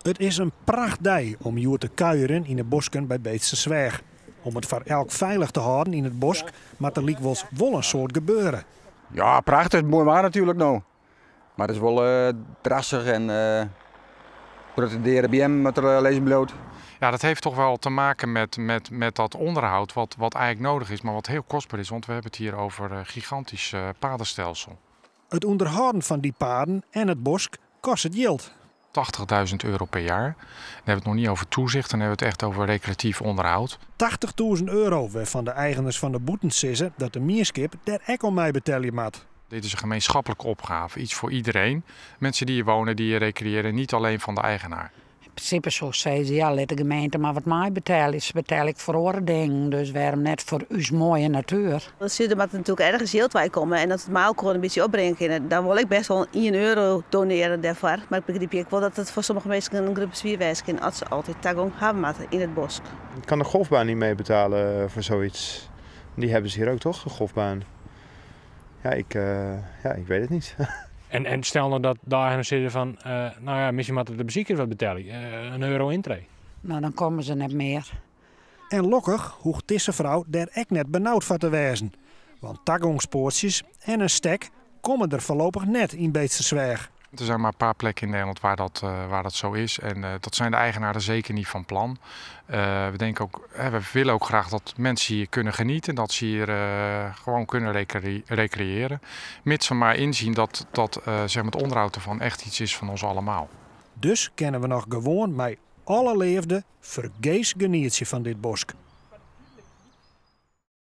Het is een prachtdij om hier te kuieren in de bosken bij Beetse Zwerg. Om het voor elk veilig te houden in het bos, maar er liep wel een soort gebeuren. Ja, prachtig. Mooi waar natuurlijk nou. Maar het is wel drassig en protesteren BM met er lezen bloot. Ja, dat heeft toch wel te maken met dat onderhoud wat eigenlijk nodig is, maar wat heel kostbaar is. Want we hebben het hier over een gigantisch padenstelsel. Het onderhouden van die paden en het bos kost het geld. €80.000 per jaar. Dan hebben we het nog niet over toezicht, dan hebben we het echt over recreatief onderhoud. €80.000 waarvan de eigenaars van de boeten zeggen dat de mierskip daar ook om mij betalen moet. Dit is een gemeenschappelijke opgave, iets voor iedereen. Mensen die hier wonen, die hier recreëren, niet alleen van de eigenaar. In principe zo zei ze, ja, let de gemeente maar wat mij betaalt is, betaal ik voor andere dingen. Dus waarom net voor uw mooie natuur? Dan zie je dat natuurlijk ergens geld bij komen en dat het maar ook gewoon een beetje opbrengen. Dan wil ik best wel €1 doneren daarvoor. Maar ik begrijp ook wel dat het voor sommige mensen een groep zwierwijs is als ze altijd tagong hebben moeten in het bos. Ik kan de golfbaan niet mee betalen voor zoiets. Die hebben ze hier ook toch, een golfbaan? Ja, ik weet het niet. En stel nou dat de eigenaars zeggen van, nou ja, misschien moeten de beziekers wat betalen. €1 intree. Nou, dan komen ze net meer. En lokkig hoeft deze vrouw daar ook net benauwd van te wezen. Want tagongspoortjes en een stek komen er voorlopig net in Beetse Zwerg. Er zijn maar een paar plekken in Nederland waar dat zo is. En dat zijn de eigenaren zeker niet van plan. We denken ook, we willen ook graag dat mensen hier kunnen genieten. Dat ze hier gewoon kunnen recreëren. Mits we maar inzien dat zeg maar het onderhoud ervan echt iets is van ons allemaal. Dus kennen we nog gewoon met alle leefde vergees genietje van dit bos.